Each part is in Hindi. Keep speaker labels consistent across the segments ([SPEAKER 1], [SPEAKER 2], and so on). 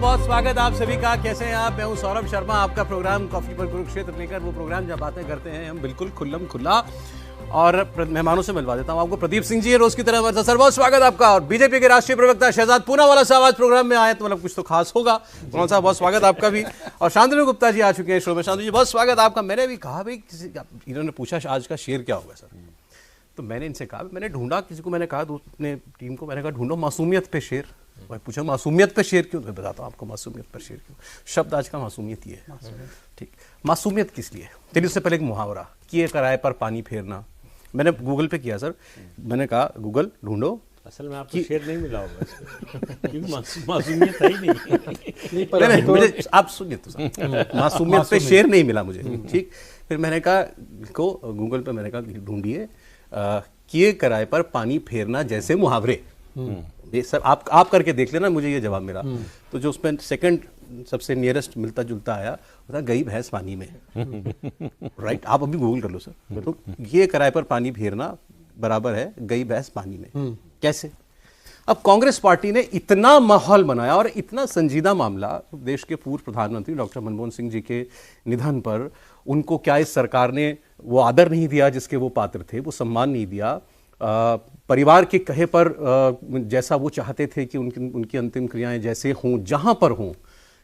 [SPEAKER 1] बहुत स्वागत आप सभी का। कैसे हैं आप? मैं हूं सौरभ शर्मा। आपका प्रोग्राम कॉफी पर कुरुक्षेत्र लेकर, वो प्रोग्राम जहां बातें करते हैं हम बिल्कुल खुल्लम खुल्ला और मेहमानों से मिलवा देता हूं आपको। प्रदीप सिंह जी है रोज की तरह हमारे साथ। सर बहुत स्वागत आपका। और बीजेपी के राष्ट्रीय प्रवक्ता शहजाद पूनावाला साहब आज प्रोग्राम में आए तो मतलब कुछ तो खास होगा। पूनावाला साहब बहुत स्वागत आपका भी। और शांतनु गुप्ता जी आ चुके हैं शो में। शांतनु जी बहुत स्वागत आपका। मैंने भी कहा भाई इन्होंने पूछा आज का शेर क्या होगा सर, तो मैंने इनसे कहा, मैंने ढूंढा किसी को, मैंने कहा अपने टीम को, मैंने कहा ढूंढो मासूमियत पे शेर। मैं पूछा मासूमियत पे शेर क्यों? मैं बताता हूँ आपको मासूमियत पर शेर क्यों। शब्द आज का मासूमियत ही है। ठीक, मासूमियत किस लिए? चलिए उससे पहले एक मुहावरा, किए कराए पर पानी फेरना। मैंने गूगल पे किया सर, मैंने कहा गूगल ढूंढो।
[SPEAKER 2] असल में आपको शेर नहीं मिला होगा क्योंकि मासूमियत है ही नहीं।
[SPEAKER 1] मुझे आप सुनिए तो सर, मासूमियत पे शेर नहीं मिला मुझे। ठीक, फिर मैंने कहा को गूगल पे मैंने कहा ढूंढिए किए कराए पर पानी फेरना जैसे मुहावरे। ये सर आप करके देख लेना, मुझे ये जवाब मिला। तो जो उसमें सेकंड सबसे नियरेस्ट मिलता जुलता आया वो था गई भैंस पानी में। राइट, आप अभी गूगल कर लो सर। तो ये कराए पर पानी फेरना बराबर है गई भैंस पानी में। कैसे? अब कांग्रेस पार्टी ने इतना माहौल बनाया और इतना संजीदा मामला, देश के पूर्व प्रधानमंत्री डॉक्टर मनमोहन सिंह जी के निधन पर उनको क्या इस सरकार ने वो आदर नहीं दिया जिसके वो पात्र थे, वो सम्मान नहीं दिया। परिवार के कहे पर जैसा वो चाहते थे कि उनकी अंतिम क्रियाएं जैसे हों, जहां पर हों,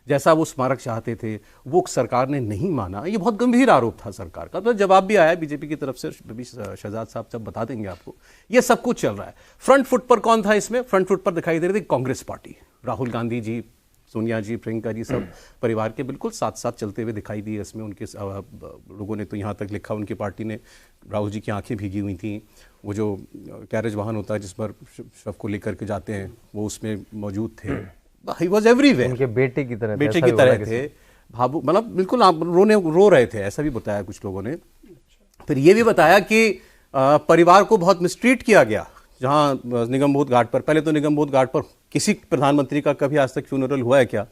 [SPEAKER 1] जैसा वो स्मारक चाहते थे, वो सरकार ने नहीं माना। ये बहुत गंभीर आरोप था सरकार का। तो जवाब भी आया बीजेपी की तरफ से, शहजाद साहब सब बता देंगे आपको। ये सब कुछ चल रहा है। फ्रंट फुट पर कौन था इसमें? फ्रंट फुट पर दिखाई दे रही थी कांग्रेस पार्टी। राहुल गांधी जी, सोनिया जी, प्रियंका जी सब परिवार के बिल्कुल साथ साथ चलते हुए दिखाई दिए इसमें। उनके लोगों ने तो यहाँ तक लिखा, उनकी पार्टी ने राहुल जी की आंखें भीगी हुई थी। वो जो कैरेज वाहन होता है जिस पर शव को लेकर के जाते हैं, वो उसमें मौजूद थे। He was everywhere.
[SPEAKER 3] उनके बेटे की तरह
[SPEAKER 1] थे। भावुक, मतलब बिल्कुल आप रो रहे थे, ऐसा भी बताया कुछ लोगों ने। फिर ये भी बताया कि परिवार को बहुत मिसट्रीट किया गया। जहां निगमबोध घाट पर, पहले तो निगमबोध घाट पर किसी प्रधानमंत्री का कभी आज तक फ्यूनरल हुआ है क्या?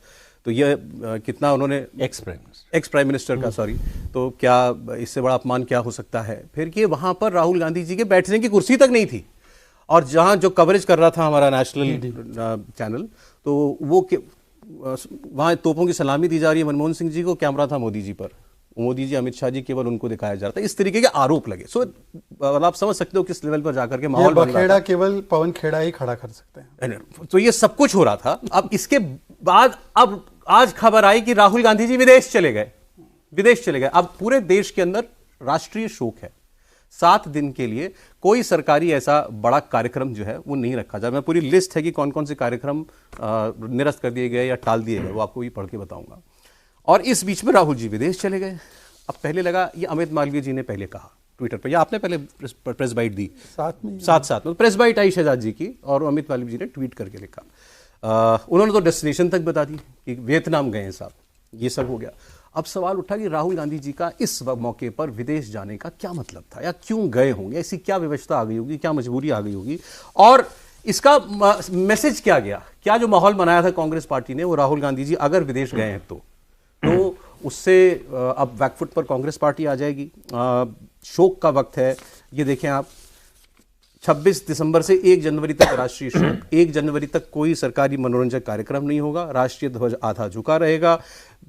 [SPEAKER 1] तो ये कितना उन्होंने एक्स प्राइम मिनिस्टर का, सॉरी, तो क्या इससे बड़ा अपमान क्या हो सकता है? फिर ये वहां पर राहुल गांधी जी के बैठने की कुर्सी तक नहीं थी। और जहां जो कवरेज कर रहा था हमारा नेशनल चैनल, तो वो वहां तोपों की सलामी दी जा रही है मनमोहन सिंह जी को, कैमरा था मोदी जी पर। मोदी जी, अमित शाह जी, केवल उनको दिखाया जा रहा था। इस तरीके के आरोप लगे। सो आप समझ सकते हो किस लेवल पर जाकर के माहौल बन रहा था।
[SPEAKER 4] केवल पवन खेड़ा ही खड़ा कर सकते हैं।
[SPEAKER 1] तो ये सब कुछ हो रहा था। अब इसके बाद अब आज खबर आई कि राहुल गांधी जी विदेश चले गए। अब पूरे देश के अंदर राष्ट्रीय शोक है। 7 दिन के लिए कोई सरकारी ऐसा बड़ा कार्यक्रम जो है वो नहीं रखा जाए। मैं पूरी लिस्ट है कि कौन कौन से कार्यक्रम निरस्त कर दिए गए या टाल दिए गए, वो आपको भी पढ़ के बताऊंगा। और इस बीच में राहुल जी विदेश चले गए। अब पहले लगा, ये अमित मालवीय जी ने पहले कहा ट्विटर पर, या आपने पहले प्रेस बाइट दी साथ में प्रेस बाइट आई शहजाद जी की, और अमित मालवीय जी ने ट्वीट करके लिखा। उन्होंने तो डेस्टिनेशन तक बता दी कि वियतनाम गए हैं साहब। ये सब हो गया। अब सवाल उठा कि राहुल गांधी जी का इस मौके पर विदेश जाने का क्या मतलब था, या क्यों गए होंगे? ऐसी क्या व्यवस्था आ गई होगी, क्या मजबूरी आ गई होगी, और इसका मैसेज क्या गया? क्या जो माहौल बनाया था कांग्रेस पार्टी ने, वो राहुल गांधी जी अगर विदेश गए हैं तो उससे अब बैकफुट पर कांग्रेस पार्टी आ जाएगी। शोक का वक्त है। ये देखें आप, 26 दिसंबर से 1 जनवरी तक राष्ट्रीय शोक। 1 जनवरी तक कोई सरकारी मनोरंजक कार्यक्रम नहीं होगा। राष्ट्रीय ध्वज आधा झुका रहेगा।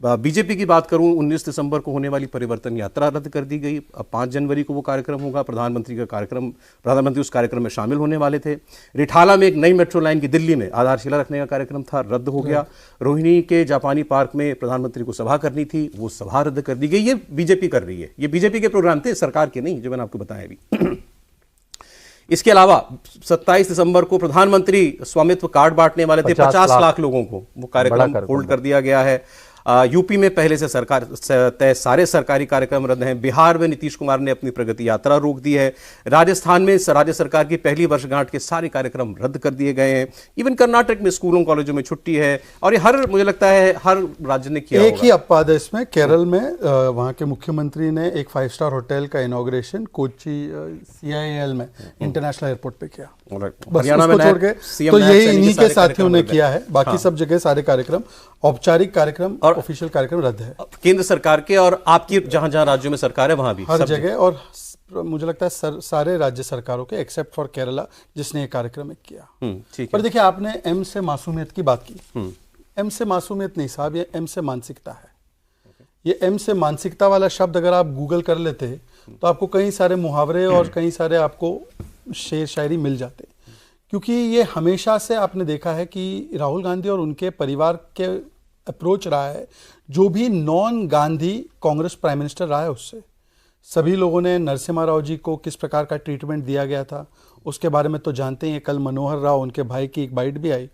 [SPEAKER 1] बीजेपी की बात करूं, 19 दिसंबर को होने वाली परिवर्तन यात्रा रद्द कर दी गई। अब 5 जनवरी को वो कार्यक्रम होगा। प्रधानमंत्री उस कार्यक्रम में शामिल होने वाले थे। रिठाला में एक नई मेट्रो लाइन की दिल्ली में आधारशिला रखने का कार्यक्रम था, रद्द हो गया। रोहिणी के जापानी पार्क में प्रधानमंत्री को सभा करनी थी, वो सभा रद्द कर दी गई। ये बीजेपी कर रही है। ये बीजेपी के प्रोग्राम थे, सरकार के नहीं, जो मैंने आपको बताया अभी। इसके अलावा 27 दिसंबर को प्रधानमंत्री स्वामित्व कार्ड बांटने वाले थे 50 लाख लोगों को। वो कार्यक्रम होल्ड कर दिया गया है। यूपी में पहले से सरकार तय सारे सरकारी कार्यक्रम रद्द हैं। बिहार में नीतीश कुमार ने अपनी प्रगति यात्रा रोक दी है। राजस्थान में राज्य सरकार की पहली वर्षगांठ के सारे कार्यक्रम रद्द कर दिए गए हैं। इवन कर्नाटक में स्कूलों कॉलेजों में छुट्टी है। और ये मुझे लगता है हर राज्य ने किया।
[SPEAKER 4] एक ही अपवाद है इसमें, केरल में वहां के मुख्यमंत्री ने एक 5 स्टार होटल का इनॉग्रेशन कोची CIL में इंटरनेशनल एयरपोर्ट पे किया। हरियाणा में छोड़ के तो यही इन्हीं के साथियों ने किया है। बाकी सब जगह सारे कार्यक्रम, औपचारिक कार्यक्रम और ऑफिशियल कार्यक्रम रद्द है।
[SPEAKER 1] केंद्र सरकार के और आपकी जहां जहां राज्यों में सरकार है वहां भी
[SPEAKER 4] हर जगह। और मुझे लगता है सारे राज्य सरकारों के एक्सेप्ट फॉर केरला जिसने ये कार्यक्रम किया।
[SPEAKER 1] ठीक है।
[SPEAKER 4] पर देखिए, आपने M से मासूमियत की बात की। एम से मासूमियत नहीं साहब, ये एम से मानसिकता है। ये एम से मानसिकता वाला शब्द अगर आप गूगल कर लेते तो आपको कई सारे मुहावरे और कई सारे आपको शेर शायरी मिल जाते, क्योंकि ये हमेशा से आपने देखा है कि राहुल गांधी और उनके परिवार के अप्रोच रहा है, जो भी non Gandhi Congress prime minister रहा है उससे सभी लोगों ने नरसिम्हा राव जी को किस प्रकार का ट्रीटमेंट दिया गया था उसके बारे में तो जानते हैं। कल मनोहर राव उनके भाई की एक बाइट भी आई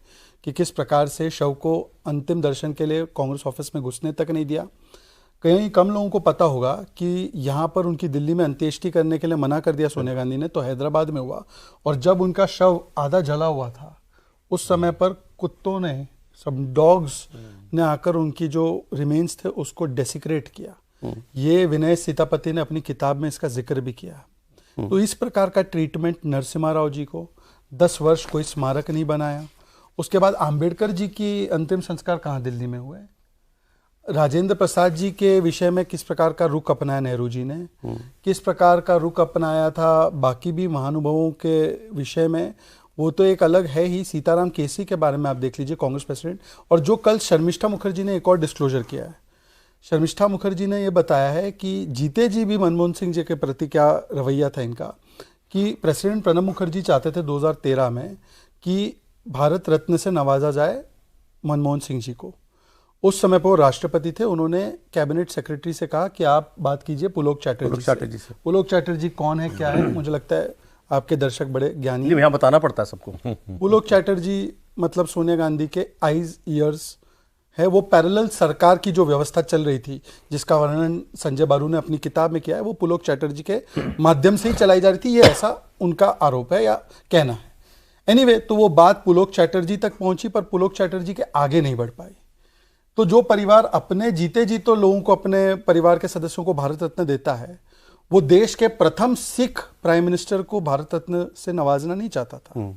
[SPEAKER 4] कि किस प्रकार से शव को अंतिम दर्शन के लिए कांग्रेस ऑफिस में घुसने तक नहीं दिया। कहीं कम लोगों को पता होगा कि यहाँ पर उनकी दिल्ली में अंत्येष्टि करने के लिए मना कर दिया सोनिया गांधी ने, तो हैदराबाद में हुआ, और जब उनका शव आधा जला हुआ था उस समय पर कुत्तों ने, सब डॉग्स ने आकर उनकी जो रिमेन्स थे उसको डेसिक्रेट किया। ये विनय सीतापति ने अपनी किताब में इसका जिक्र भी किया। तो इस प्रकार का ट्रीटमेंट नरसिम्हा राव जी को 10 वर्ष कोई स्मारक नहीं बनाया। उसके बाद आम्बेडकर जी की अंतिम संस्कार कहाँ दिल्ली में हुए, राजेंद्र प्रसाद जी के विषय में किस प्रकार का रुख अपनाया नेहरू जी ने, किस प्रकार का रुख अपनाया था बाकी भी महानुभावों के विषय में, वो तो एक अलग है ही। सीताराम केसी के बारे में आप देख लीजिए, कांग्रेस प्रेसिडेंट। और जो कल शर्मिष्ठा मुखर्जी ने एक और डिस्क्लोजर किया है, शर्मिष्ठा मुखर्जी ने ये बताया है कि जीते जी भी मनमोहन सिंह जी के प्रति क्या रवैया था इनका, कि प्रेसिडेंट प्रणब मुखर्जी चाहते थे 2013 में कि भारत रत्न से नवाजा जाए मनमोहन सिंह जी को। उस समय पर वो राष्ट्रपति थे, उन्होंने कैबिनेट सेक्रेटरी से कहा कि आप बात कीजिए पुलोक चैटर्जी से। पुलोक चैटर्जी कौन है, क्या है, मुझे लगता है आपके दर्शक बड़े ज्ञानी हैं,
[SPEAKER 1] यहाँ बताना पड़ता है सबको।
[SPEAKER 4] पुलोक चैटर्जी मतलब सोनिया गांधी के आईज ईयर्स है। वो पैरेलल सरकार की जो व्यवस्था चल रही थी जिसका वर्णन संजय बारू ने अपनी किताब में किया है, वो पुलोक चैटर्जी के माध्यम से ही चलाई जा रही थी, ये ऐसा उनका आरोप है या कहना है। एनीवे, तो वो बात पुलोक चैटर्जी तक पहुंची पर पुलोक चैटर्जी के आगे नहीं बढ़ पाई। तो जो परिवार अपने जीते जी तो लोगों को, अपने परिवार के सदस्यों को भारत रत्न देता है, वो देश के प्रथम सिख प्राइम मिनिस्टर को भारत रत्न से नवाजना नहीं चाहता था।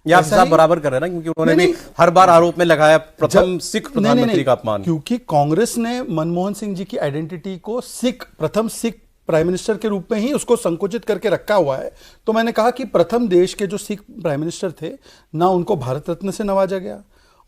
[SPEAKER 1] या आप बराबर कर रहे हैं ना, क्योंकि उन्होंने भी हर बार आरोप में लगाया प्रथम सिख प्रधानमंत्री का अपमान।
[SPEAKER 4] क्योंकि कांग्रेस ने मनमोहन सिंह जी की आइडेंटिटी को सिख, प्रथम सिख प्राइम मिनिस्टर के रूप में ही उसको संकुचित करके रखा हुआ है। तो मैंने कहा कि प्रथम देश के जो सिख प्राइम मिनिस्टर थे ना, उनको भारत रत्न से नवाजा गया,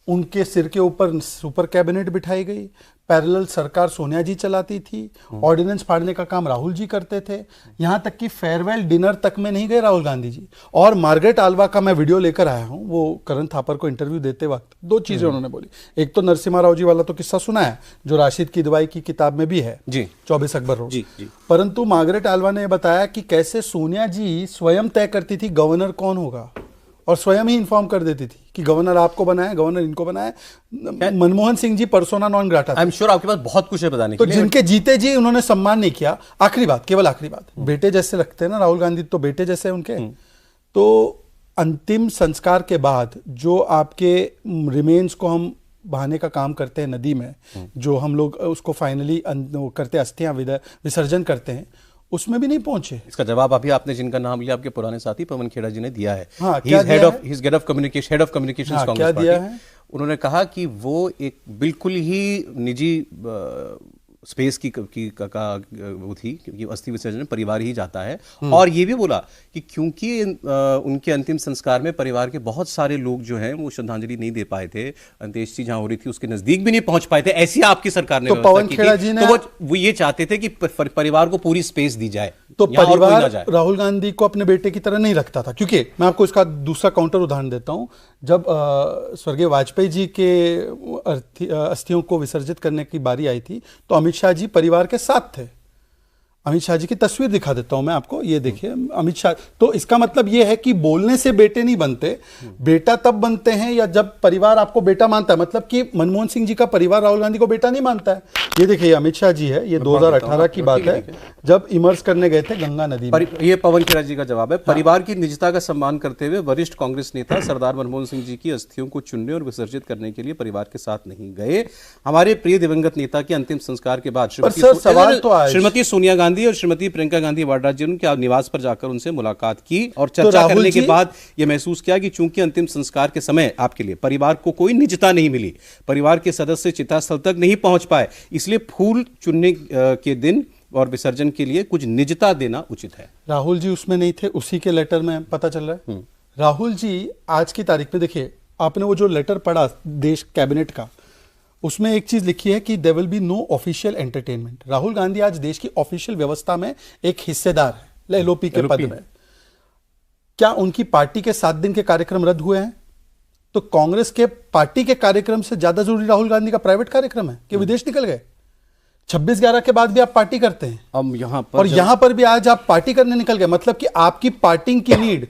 [SPEAKER 4] उनके सिर के ऊपर सुपर कैबिनेट बिठाई गई, पैरेलल सरकार सोनिया जी चलाती थी, ऑर्डिनेंस फाड़ने का काम राहुल जी करते थे, यहां तक कि फेयरवेल डिनर तक में नहीं गए राहुल गांधी जी। और मार्गरेट आल्वा का मैं वीडियो लेकर आया हूं, वो करण थापर को इंटरव्यू देते वक्त 2 चीजें उन्होंने बोली। एक तो नरसिम्हा राव जी वाला तो किस्सा सुना है जो राशिद की दवाई की किताब में भी है जी, 24 अकबर रोड जी। परंतु मार्गरेट आल्वा ने बताया कि कैसे सोनिया जी स्वयं तय करती थी गवर्नर कौन होगा, और स्वयं ही इन्फॉर्म कर देती थी कि गवर्नर आपको बनाया, गवर्नर इनको बनाया। Manmohan Singh ji persona non grata.
[SPEAKER 1] I am sure आपके पास बहुत कुछ है बताने
[SPEAKER 4] के लिए। तो जिनके जीते जी उन्होंने सम्मान नहीं किया। आखिरी बात, केवल आखिरी बात, बेटे जैसे लगते हैं ना राहुल गांधी, तो बेटे जैसे हैं उनके। तो अंतिम संस्कार के बाद जो आपके रिमेन्स को हम बहाने का काम करते हैं नदी में, जो हम लोग उसको फाइनली करते, अस्थियां विसर्जन करते हैं, उसमें भी नहीं पहुंचे।
[SPEAKER 1] इसका जवाब अभी आपने जिनका नाम लिया, आपके पुराने साथी पवन खेड़ा जी ने दिया है।
[SPEAKER 4] हाँ, head
[SPEAKER 1] of communication Congress party. उन्होंने कहा कि वो एक बिल्कुल ही निजी स्पेस की वो थी, क्योंकि अस्थि विसर्जन परिवार ही जाता है। और ये भी बोला कि क्योंकि उनके अंतिम संस्कार में परिवार के बहुत सारे लोग जो हैं वो श्रद्धांजलि नहीं दे पाए थे, अंत्येष्टि जहां हो रही थी उसके नजदीक भी नहीं पहुंच पाए थे, ऐसी आपकी सरकार ने
[SPEAKER 4] तो पवन खेड़ा जी ने,
[SPEAKER 1] तो वो ये चाहते थे कि परिवार को पूरी स्पेस दी जाए,
[SPEAKER 4] तो परिवार राहुल गांधी को अपने बेटे की तरह नहीं रखता था। क्योंकि मैं आपको इसका दूसरा काउंटर उदाहरण देता हूं, जब स्वर्गीय वाजपेयी जी के अस्थियों को विसर्जित करने की बारी आई थी तो अमित शाह जी परिवार के साथ थे। अमित शाह जी की तस्वीर दिखा देता हूं मैं आपको, ये देखिए अमित शाह। तो इसका मतलब ये है कि बोलने से बेटे नहीं बनते, बेटा तब बनते हैं या जब परिवार आपको बेटा मानता है। मतलब कि मनमोहन सिंह जी का परिवार राहुल गांधी को बेटा नहीं मानता है। ये देखिए अमित शाह जी है, ये 2018 की बात है जब इमर्स करने गए थे गंगा नदी में।
[SPEAKER 1] ये पवन खेड़ा जी का जवाब है। परिवार की निजता का सम्मान करते हुए वरिष्ठ कांग्रेस नेता सरदार मनमोहन सिंह जी की अस्थियों को चुनने और विसर्जित करने के लिए परिवार के साथ नहीं गए। हमारे प्रिय दिवंगत नेता के अंतिम संस्कार के बाद श्रीमती सोनिया गांधी और श्रीमती प्रियंका गांधी वाड्रा जी उनके निवास पर जाकर उनसे मुलाकात की और चर्चा करने के बाद यह महसूस किया कि चूंकि अंतिम संस्कार के समय आपके लिए परिवार को कोई निजता नहीं मिली, परिवार के सदस्य चिता स्थल तक नहीं पहुंच पाए, इसलिए फूल चुनने के दिन और विसर्जन के लिए कुछ निजता देना उचित है।
[SPEAKER 4] राहुल जी उसमें नहीं थे, उसी के लेटर में पता चल रहा है। राहुल जी आज की तारीख में देखिए, आपने वो जो लेटर पढ़ा देश कैबिनेट का, उसमें एक चीज लिखी है कि there will be no official entertainment. Rahul Gandhi आज देश की ऑफिशियल व्यवस्था में एक हिस्सेदार है एलओपी के पद में। क्या उनकी पार्टी के 7 दिन के कार्यक्रम रद्द हुए हैं? तो कांग्रेस के पार्टी के कार्यक्रम से ज्यादा जरूरी राहुल गांधी का प्राइवेट कार्यक्रम है कि विदेश निकल गए? 26/11 के बाद भी आप पार्टी करते हैं,
[SPEAKER 1] अब यहां पर
[SPEAKER 4] और यहां पर भी आज आप पार्टी करने निकल गए। मतलब कि आपकी पार्टी की नीड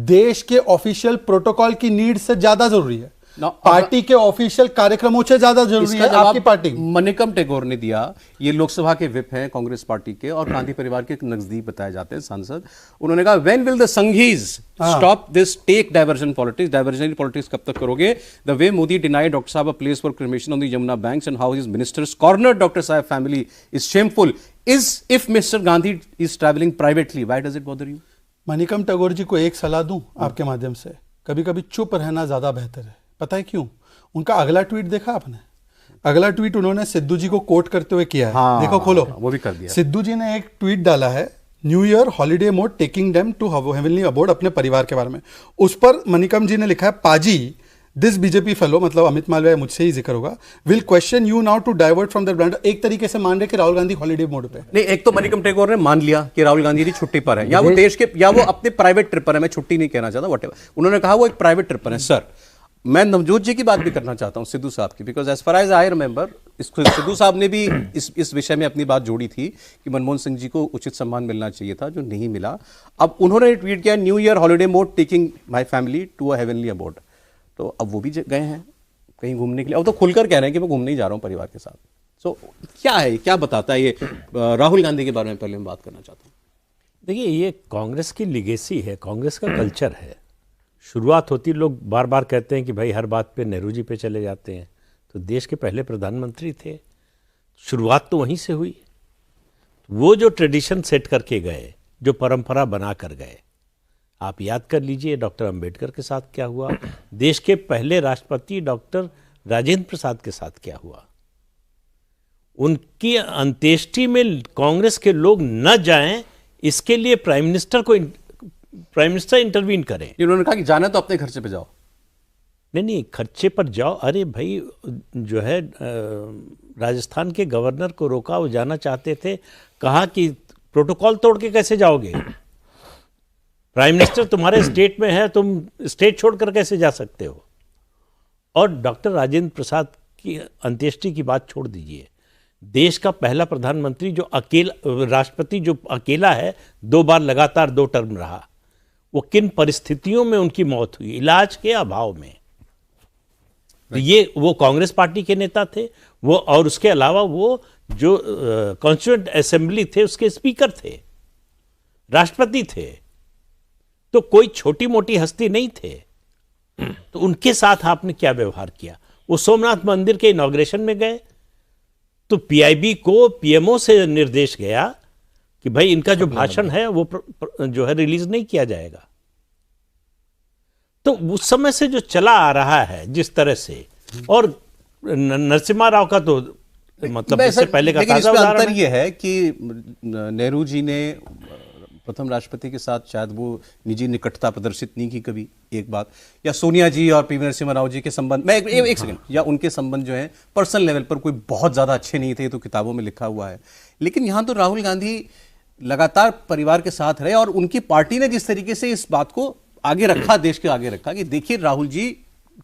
[SPEAKER 4] देश के ऑफिशियल प्रोटोकॉल की नीड से ज्यादा जरूरी है, पार्टी के ऑफिशियल कार्यक्रमों से ज्यादा जरूरी है आपकी पार्टी।
[SPEAKER 1] मनिकम टेगोर ने दिया, ये लोकसभा के विप हैं कांग्रेस पार्टी के और गांधी परिवार के नजदीक बताए जाते हैं सांसद। उन्होंने कहा when will the Sanghis stop this take diversion politics, diversionary politics कब तक करोगे? The way Modi denied doctor sahab a place for cremation on the Yamuna banks and how his ministers corner doctor sahab family is shameful. If mister Gandhi is travelling privately, why does it bother you?
[SPEAKER 4] Manickam Tagore ji को एक सलाह दूं आपके माध्यम से, कभी कभी चुप रहना ज्यादा बेहतर है। पता है क्यों? उनका अगला ट्वीट देखा आपने? अगला ट्वीट उन्होंने सिद्धू जी को कोट करते हुए किया है।
[SPEAKER 1] हाँ,
[SPEAKER 4] देखो, खोलो,
[SPEAKER 1] वो भी कर दिया।
[SPEAKER 4] सिद्धू जी ने एक ट्वीट डाला है, new year holiday mode taking them to heavenly abode, अपने परिवार के बारे में। उस पर मनिकम जी ने लिखा है, पाजी दिस बीजेपी फेलो, मतलब अमित मालवीय, मुझसे ही जिक्र होगा, will question you now to divert from the brand. एक तरीके से मान रहे कि राहुल गांधी हॉलीडे मोड पे
[SPEAKER 1] नहीं। एक तो मनिकम टेगोर ने मान लिया कि राहुल गांधी जी छुट्टी पर है, या वो देश के, या वो अपने प्राइवेट ट्रिप पर है। मैं छुट्टी नहीं कहना चाहता, व्हाटएवर। उन्होंने कहा वो एक प्राइवेट ट्रिप पर है। सर, मैं नवजोत जी की बात भी करना चाहता हूं, सिद्धू साहब की, because as far as I remember, Sidhu साहब ने भी इस विषय में अपनी बात जोड़ी थी कि मनमोहन सिंह जी को उचित सम्मान मिलना चाहिए था, जो नहीं मिला। अब उन्होंने ट्वीट किया, new year holiday mode taking my family to a heavenly abode. तो अब वो भी गए हैं कहीं घूमने के लिए। अब तो खुलकर कह रहे हैं कि मैं घूमने ही जा रहा हूं परिवार के साथ। सो क्या है, क्या बताता है ये राहुल गांधी के बारे में? पहले मैं बात करना चाहता हूँ।
[SPEAKER 2] देखिए, ये कांग्रेस की लिगेसी है, कांग्रेस का कल्चर है। शुरुआत होती, लोग बार बार कहते हैं कि भाई हर बात पे नेहरू जी पे चले जाते हैं, तो देश के पहले प्रधानमंत्री थे, शुरुआत तो वहीं से हुई। वो जो ट्रेडिशन सेट करके गए, जो परंपरा बना कर गए, आप याद कर लीजिए डॉक्टर अंबेडकर के साथ क्या हुआ, देश के पहले राष्ट्रपति डॉक्टर राजेंद्र प्रसाद के साथ क्या हुआ। उनकी अंत्येष्टि में कांग्रेस के लोग न जाएं, इसके लिए प्राइम मिनिस्टर इंटरवीन करें।
[SPEAKER 1] उन्होंने कहा कि जाना तो अपने खर्चे पे जाओ।
[SPEAKER 2] नहीं, खर्चे पर जाओ। अरे भाई, जो है राजस्थान के गवर्नर को रोका, वो जाना चाहते थे, कहा कि प्रोटोकॉल तोड़ के कैसे जाओगे? प्राइम मिनिस्टर तुम्हारे स्टेट में है, तुम स्टेट छोड़कर कैसे जा सकते हो? और डॉक्टर राजेंद्र प्रसाद की अंत्येष्टि की बात छोड़ दीजिए, देश का पहला प्रधानमंत्री जो अकेला, राष्ट्रपति जो अकेला है, 2 बार लगातार 2 टर्म रहा, वो किन परिस्थितियों में उनकी मौत हुई? इलाज के अभाव में। तो ये वो कांग्रेस पार्टी के नेता थे वो, और उसके अलावा वो जो कॉन्स्टिट्यूएंट असेंबली थे उसके स्पीकर थे, राष्ट्रपति थे, तो कोई छोटी मोटी हस्ती नहीं थे। तो उनके साथ आपने क्या व्यवहार किया? वो सोमनाथ मंदिर के इनॉग्रेशन में गए तो पीआईबी को पीएमओ से निर्देश गया कि भाई इनका जो भाषण है वो जो है रिलीज नहीं किया जाएगा। तो उस समय से जो चला आ रहा है जिस तरह से, और नरसिम्हा राव का तो मतलब इससे पहले का ताजा उदाहरण
[SPEAKER 1] अंतर ये है कि नेहरू जी ने प्रथम राष्ट्रपति के साथ शायद वो निजी निकटता प्रदर्शित नहीं की कभी, एक बात, या सोनिया जी और पीवी नरसिम्हा राव जी के संबंध में एक सेकंड, या उनके संबंध जो है पर्सनल लेवल पर कोई बहुत ज्यादा अच्छे नहीं थे, तो किताबों में लिखा हुआ है। लेकिन यहां तो राहुल गांधी लगातार परिवार के साथ रहे, और उनकी पार्टी ने जिस तरीके से इस बात को आगे रखा, देश के आगे रखा, कि देखिए राहुल जी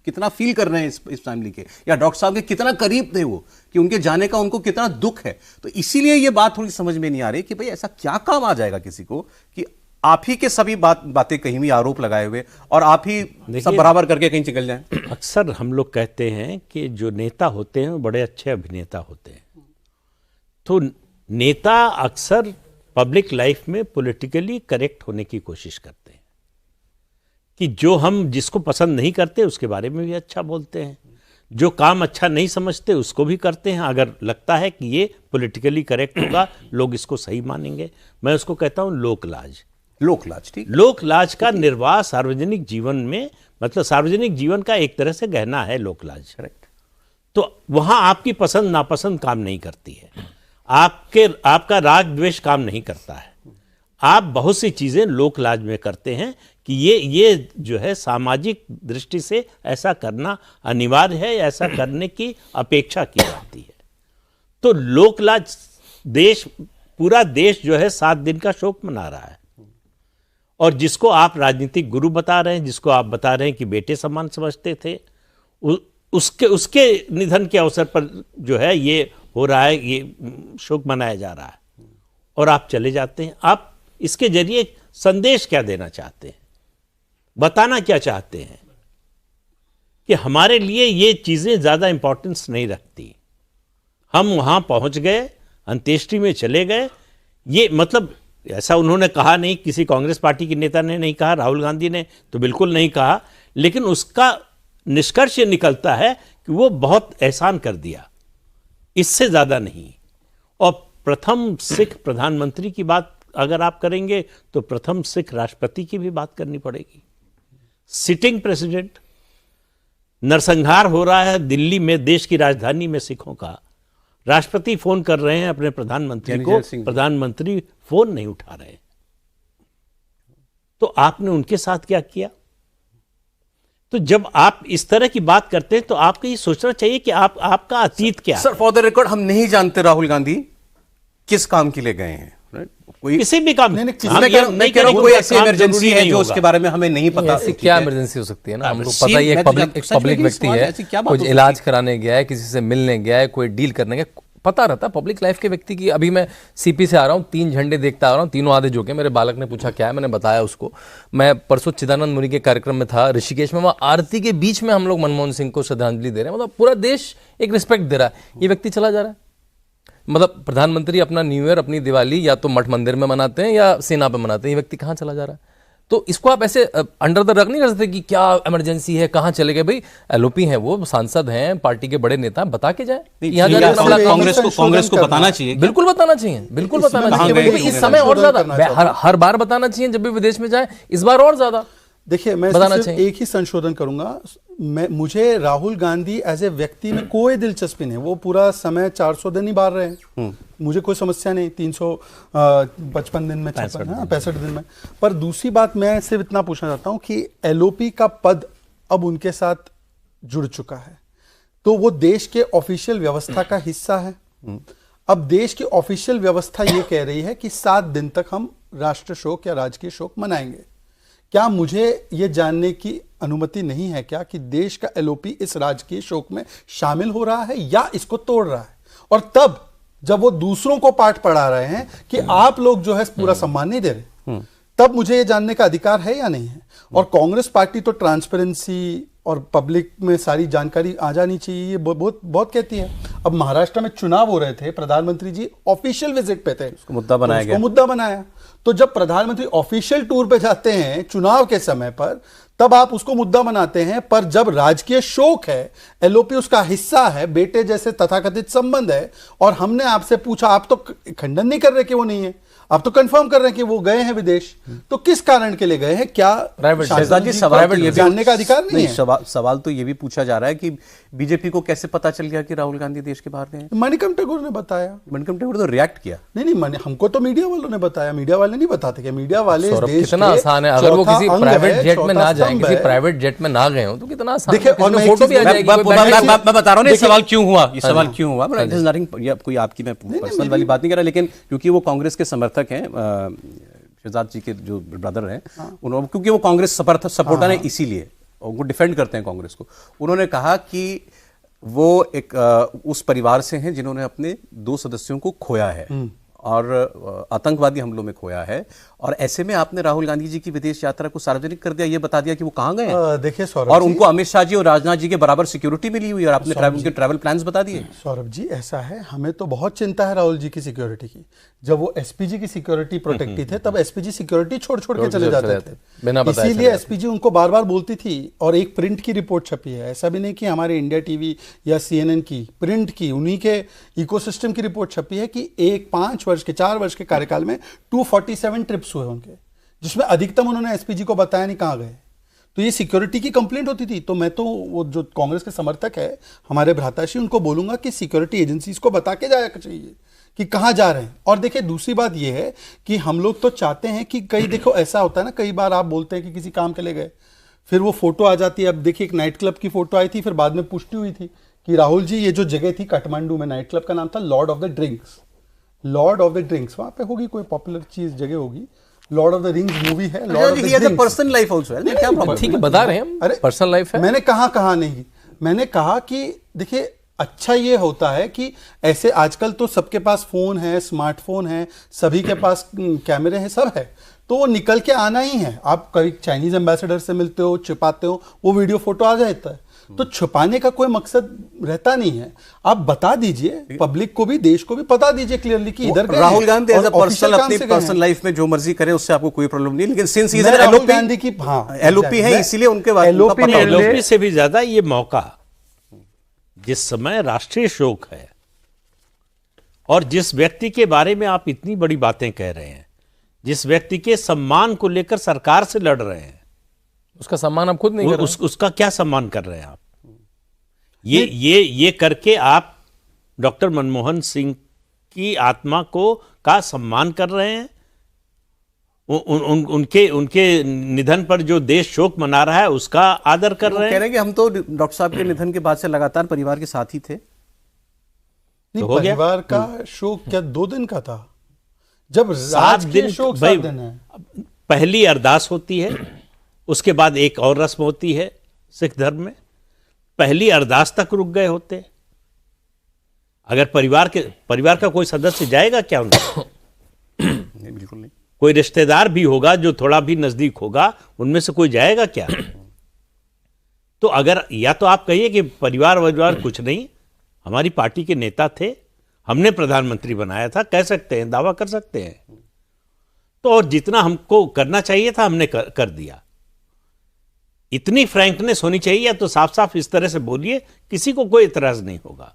[SPEAKER 1] कितना फील कर रहे हैं इस फैमिली के, या डॉक्टर साहब के कितना करीब थे वो, कि उनके जाने का उनको कितना दुख है। तो इसीलिए ये बात थोड़ी समझ में नहीं आ रही कि भाई ऐसा क्या काम आ जाएगा किसी को कि आप ही के सभी बातें कहीं भी आरोप लगाए हुए, और आप ही सब बराबर करके कहीं निकल जाएं।
[SPEAKER 2] अक्सर हम लोग कहते हैं कि जो नेता होते हैं वो बड़े अच्छे अभिनेता होते हैं। तो नेता अक्सर पब्लिक लाइफ में पॉलिटिकली करेक्ट होने की कोशिश करते हैं, कि जो हम जिसको पसंद नहीं करते उसके बारे में भी अच्छा बोलते हैं, जो काम अच्छा नहीं समझते उसको भी करते हैं, अगर लगता है कि ये पॉलिटिकली करेक्ट होगा, लोग इसको सही मानेंगे। मैं उसको कहता हूं लोकलाज।
[SPEAKER 1] लोकलाज, ठीक।
[SPEAKER 2] लोकलाज का निर्वाह सार्वजनिक जीवन में, मतलब सार्वजनिक जीवन का एक तरह से गहना है लोकलाज।
[SPEAKER 1] करेक्ट।
[SPEAKER 2] तो वहां आपकी पसंद नापसंद काम नहीं करती है, आपका राग द्वेष काम नहीं करता है, आप बहुत सी चीजें लोक लाज में करते हैं कि ये जो है सामाजिक दृष्टि से ऐसा करना अनिवार्य है, ऐसा करने की अपेक्षा की जाती है। तो लोक लाज पूरा देश जो है 7 दिन का शोक मना रहा है, और जिसको आप राजनीतिक गुरु बता रहे हैं, जिसको आप बता रहे हैं कि बेटे समान समझते थे, उसके निधन के अवसर पर जो है ये हो रहा है, ये शोक मनाया जा रहा है, और आप चले जाते हैं। आप इसके जरिए संदेश क्या देना चाहते हैं, बताना क्या चाहते हैं कि हमारे लिए ये चीजें ज्यादा इंपॉर्टेंस नहीं रखती, हम वहां पहुंच गए, अंत्येष्टि में चले गए। ये मतलब ऐसा उन्होंने कहा नहीं, किसी कांग्रेस पार्टी के नेता ने नहीं कहा, राहुल गांधी ने तो बिल्कुल नहीं कहा, लेकिन उसका निष्कर्ष ये निकलता है कि वो बहुत एहसान कर दिया, इससे ज्यादा नहीं। और प्रथम सिख प्रधानमंत्री की बात अगर आप करेंगे तो प्रथम सिख राष्ट्रपति की भी बात करनी पड़ेगी। सिटिंग प्रेसिडेंट, नरसंहार हो रहा है दिल्ली में, देश की राजधानी में सिखों का, राष्ट्रपति फोन कर रहे हैं अपने प्रधानमंत्री को, प्रधानमंत्री फोन नहीं उठा रहे। तो आपने उनके साथ क्या किया? तो जब आप इस तरह की बात करते हैं तो आपको ये सोचना चाहिए कि आपका अतीत क्या है।
[SPEAKER 1] सर, फॉर द रिकॉर्ड, हम नहीं जानते राहुल गांधी किस काम के लिए गए हैं। कोई
[SPEAKER 2] किसी भी काम,
[SPEAKER 1] मैं कह रहा हूं कोई ऐसी इमरजेंसी है जो उसके बारे में हमें नहीं पता।
[SPEAKER 3] क्या इमरजेंसी हो सकती है ना, हमको पता ही है, एक पब्लिक व्यक्ति है, कुछ इलाज कराने गया है, किसी से मिलने गया है, कोई डील करने गया, पता रहता पब्लिक लाइफ के व्यक्ति की। अभी मैं सीपी से आ रहा हूँ, 3 झंडे देखता आ रहा हूँ, तीनों आधे झोंके। मेरे बालक ने पूछा क्या है, मैंने बताया उसको। मैं परसों चिदानंद मुनि के कार्यक्रम में था ऋषिकेश में, वहाँ आरती के बीच में हम लोग मनमोहन सिंह को श्रद्धांजलि दे रहे हैं। मतलब पूरा देश एक रिस्पेक्ट दे रहा है, ये व्यक्ति चला जा रहा है। मतलब प्रधानमंत्री अपना न्यू ईयर, अपनी दिवाली या तो मठ मंदिर में मनाते हैं या सेना पे मनाते हैं, ये व्यक्ति कहाँ चला जा रहा है? तो इसको आप ऐसे अंडर द रग नहीं कर सकते कि क्या इमरजेंसी है, कहाँ चले गए। भाई एलओपी हैं, वो सांसद हैं, पार्टी के बड़े नेता, बता के जाए।
[SPEAKER 1] कांग्रेस को बताना चाहिए,
[SPEAKER 3] बिल्कुल बताना चाहिए, बिल्कुल बताना चाहिए। इस समय और ज्यादा, हर बार बताना चाहिए जब भी विदेश में जाए, इस बार और ज्यादा।
[SPEAKER 4] देखिए, मैं सिर्फ एक ही संशोधन करूंगा। मुझे राहुल गांधी एज ए व्यक्ति में कोई दिलचस्पी नहीं। वो पूरा समय 400 दिन ही बाहर रहे, मुझे कोई समस्या नहीं, 355 दिन में, 65 दिन में। पर दूसरी बात मैं सिर्फ इतना पूछना चाहता हूं कि एलओपी का पद अब उनके साथ जुड़ चुका है, तो वो देश के ऑफिशियल व्यवस्था का हिस्सा है। अब देश की ऑफिशियल व्यवस्था ये कह रही है कि 7 दिन तक हम राष्ट्र शोक या राजकीय शोक मनाएंगे। क्या मुझे ये जानने की अनुमति नहीं है क्या कि देश का एलओपी इस राजकीय शोक में शामिल हो रहा है या इसको तोड़ रहा है? और तब जब वो दूसरों को पाठ पढ़ा रहे हैं कि आप लोग जो है पूरा सम्मान नहीं दे रहे, तब मुझे ये जानने का अधिकार है या नहीं है? और कांग्रेस पार्टी तो ट्रांसपेरेंसी और पब्लिक में सारी जानकारी आ जानी चाहिए, ये बहुत बहुत कहती है। अब महाराष्ट्र में चुनाव हो रहे थे, प्रधानमंत्री जी ऑफिशियल विजिट पे थे,
[SPEAKER 1] उसको मुद्दा बनाया गया,
[SPEAKER 4] मुद्दा बनाया। तो जब प्रधानमंत्री ऑफिशियल टूर पे जाते हैं चुनाव के समय पर, तब आप उसको मुद्दा बनाते हैं। पर जब राजकीय शोक है, एलओपी उसका हिस्सा है, बेटे जैसे तथाकथित संबंध है, और हमने आपसे पूछा, आप तो खंडन नहीं कर रहे कि वो नहीं है, आप तो कंफर्म कर रहे हैं कि वो गए हैं विदेश, तो किस कारण के लिए गए हैं? क्या
[SPEAKER 1] शहजाद जी, सवाल तो ये
[SPEAKER 4] जानने का अधिकार नहीं है?
[SPEAKER 1] सवाल तो ये भी पूछा जा रहा है कि बीजेपी को कैसे पता चल गया कि राहुल गांधी देश के बाहर गए?
[SPEAKER 4] मणिकम टेगोर ने बताया।
[SPEAKER 1] मणिकम टेगोर तो रिएक्ट किया।
[SPEAKER 4] नहीं, हमको तो मीडिया वालों ने बताया, मीडिया वाले नहीं बताते क्या? मीडिया वाले
[SPEAKER 3] कितना आसान है, अगर वो किसी प्राइवेट जेट में ना जाए, किसी प्राइवेट जेट में ना गए हो तो कितना आसान।
[SPEAKER 1] देखिए, फोटो भी आ जाएगी। मैं बता रहा हूँ सवाल क्यों हुआ, ये सवाल क्यों हुआ। कोई आपकी मैं पर्सनल वाली बात नहीं कर रहा, लेकिन क्योंकि वो कांग्रेस के समर्थक हैं, शहजाद जी के जो ब्रदर हैं, उन्होंने, क्योंकि वो कांग्रेस सपोर्टर है, इसीलिए उनको डिफेंड करते हैं कांग्रेस को। उन्होंने कहा कि वो एक उस परिवार से हैं जिन्होंने अपने 2 सदस्यों को खोया है और आतंकवादी हमलों में खोया है, और ऐसे में आपने राहुल गांधी जी की विदेश यात्रा को सार्वजनिक कर दिया, ये बता दिया कि वो कहां गए हैं।
[SPEAKER 4] देखिए सौरभ,
[SPEAKER 1] और उनको अमित शाह जी और राजनाथ जी के बराबर सिक्योरिटी मिली हुई, और आपने उनके ट्रैवल प्लान्स बता दिए।
[SPEAKER 4] सौरभ जी, ऐसा है, हमें तो बहुत चिंता है राहुल जी की सिक्योरिटी की। जब वो एसपीजी की सिक्योरिटी प्रोटेक्टी थे, तब एसपीजी सिक्योरिटी छोड़ के चले जाते थे, इसीलिए एसपीजी उनको बार बार बोलती थी। और एक प्रिंट की रिपोर्ट छपी है, ऐसा भी नहीं कि हमारे इंडिया टीवी या CNN की, प्रिंट की, उन्हीं के इकोसिस्टम की रिपोर्ट छपी है कि 4 वर्ष के कार्यकाल में 247 ट्रिप्स हुए उनके, जिसमें अधिकतम उन्होंने एसपीजी को बताया नहीं कहां गए। तो ये सिक्योरिटी की कंप्लेंट होती थी। तो मैं तो वो जो कांग्रेस के समर्थक है, हमारे भ्राताश्री, उनको बोलूंगा कि सिक्योरिटी एजेंसीज को बता के जाया चाहिए कि कहाँ जा रहे हैं। और देखिए दूसरी बात यह है कि हम लोग तो चाहते हैं कि कई, देखो ऐसा होता है ना, कई बार आप बोलते हैं कि किसी काम के लिए गए, फिर वो फोटो आ जाती है। अब देखिए एक नाइट क्लब की फोटो आई थी, फिर बाद में पुष्टि हुई थी कि राहुल जी ये जो जगह थी काठमांडू में, नाइट क्लब का नाम था Lord of the Drinks, Lord of the Drinks, वहां पे होगी कोई पॉपुलर चीज जगह होगी, Lord of the Rings movie है, Lord of the Drinks.
[SPEAKER 1] Personal life also है, क्या प्रॉब्लम?
[SPEAKER 3] ठीक है, बता रहे हैं हम, अरे पर्सनल लाइफ है।
[SPEAKER 4] मैंने कहा नहीं, मैंने कहा कि देखिए अच्छा ये होता है कि ऐसे आजकल तो सबके पास फोन है, स्मार्टफोन है, सभी के पास कैमरे हैं, सब है, तो वो निकल के आना ही है। आप कभी चाइनीज एम्बेसडर से मिलते हो, छिपाते हो, वो वीडियो फोटो आ जाता है, तो छुपाने का कोई मकसद रहता नहीं है। आप बता दीजिए, पब्लिक को भी, देश को भी पता दीजिए क्लियरली कि इधर
[SPEAKER 1] Rahul Gandhi as a personal अपनी पर्सनल लाइफ में जो मर्जी करें, उससे आपको कोई प्रॉब्लम नहीं, लेकिन सिंस इज राहुल गांधी की एलओपी है, इसीलिए उनके बाद
[SPEAKER 2] एलओपी से भी ज्यादा ये मौका, जिस समय राष्ट्रीय शोक है और जिस व्यक्ति के बारे में आप इतनी बड़ी बातें कह रहे हैं, जिस व्यक्ति के सम्मान को लेकर सरकार से लड़ रहे हैं,
[SPEAKER 3] उसका सम्मान आप खुद नहीं कर रहे।
[SPEAKER 2] उसका क्या सम्मान कर रहे हैं आप? ये करके आप डॉक्टर मनमोहन सिंह की आत्मा का सम्मान कर रहे हैं। उनके निधन पर जो देश शोक मना रहा है उसका आदर कर रहे हैं।
[SPEAKER 1] कह रहे हैं कि हम तो डॉक्टर साहब के निधन के बाद से लगातार परिवार के साथ ही थे।
[SPEAKER 4] तो हो गया परिवार का शोक क्या 2 दिन का था? जब 7 दिन शोक 7 दिन है।
[SPEAKER 2] पहली अरदास होती है, उसके बाद एक और रस्म होती है सिख धर्म में। पहली अरदास तक रुक गए होते। अगर परिवार का कोई सदस्य जाएगा क्या उनको?
[SPEAKER 1] नहीं, बिल्कुल नहीं।
[SPEAKER 2] कोई रिश्तेदार भी होगा जो थोड़ा भी नजदीक होगा, उनमें से कोई जाएगा क्या? तो अगर या तो आप कहिए कि परिवार कुछ नहीं, हमारी पार्टी के नेता थे, हमने प्रधानमंत्री बनाया था, कह सकते हैं, दावा कर सकते हैं। तो और जितना हमको करना चाहिए था हमने कर दिया। इतनी फ्रैंकनेस होनी चाहिए, या तो साफ साफ इस तरह से बोलिए, किसी को कोई इतराज नहीं होगा।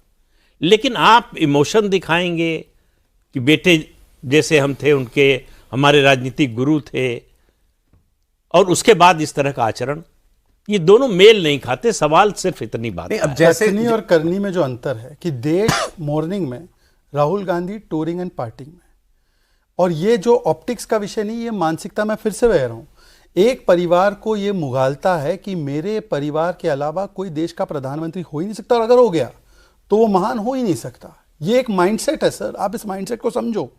[SPEAKER 2] लेकिन आप इमोशन दिखाएंगे कि बेटे जैसे हम थे, उनके हमारे राजनीतिक गुरु थे, और उसके बाद इस तरह का आचरण, ये दोनों मेल नहीं खाते। सवाल सिर्फ इतनी बात है।
[SPEAKER 4] अब जैसे कथनी और करनी में जो अंतर है कि देश मॉर्निंग में, Rahul Gandhi touring and parting में, और ये जो ऑप्टिक्स का विषय नहीं, ये मानसिकता में फिर से बह रहा हूं। एक परिवार को ये मुगालता है कि मेरे परिवार के अलावा कोई देश का प्रधानमंत्री हो ही नहीं सकता, और अगर हो गया तो वो महान हो ही नहीं सकता। ये एक माइंडसेट है सर, आप इस माइंडसेट को समझो।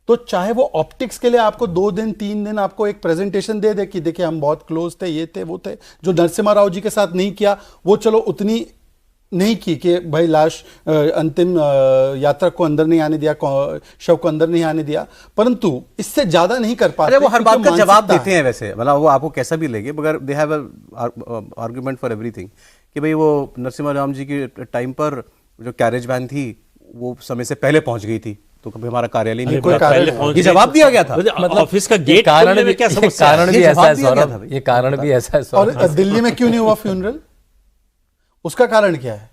[SPEAKER 4] तो चाहे वो ऑप्टिक्स के लिए आपको 2 दिन 3 दिन आपको एक प्रेजेंटेशन दे कि देखिए हम बहुत क्लोज थे, ये थे वो थे, जो नरसिम्हा राव जी के साथ नहीं किया वो चलो उतनी नहीं की कि भाई लाश अंतिम यात्रा को अंदर नहीं आने दिया, शव को अंदर नहीं आने दिया, परंतु इससे ज्यादा नहीं कर पाते।
[SPEAKER 1] वो हर बात का जवाब देते हैं वैसे, मतलब वो आपको कैसा भी लगे, मगर they have argument for everything कि भाई वो नरसिम्हा राम जी के टाइम पर जो कैरेज वैन थी वो समय से पहले पहुंच गई थी, तो कभी हमारा कार्यालय नहीं कोई
[SPEAKER 2] ये जवाब दिया गया था। मतलब ऑफिस का गेट
[SPEAKER 3] कारण भी क्या समस्या, कारण भी ऐसा है सौरभ, ये कारण भी ऐसा है सौरभ।
[SPEAKER 4] और दिल्ली में क्यों नहीं हुआ फ्यूनरल, उसका कारण क्या है?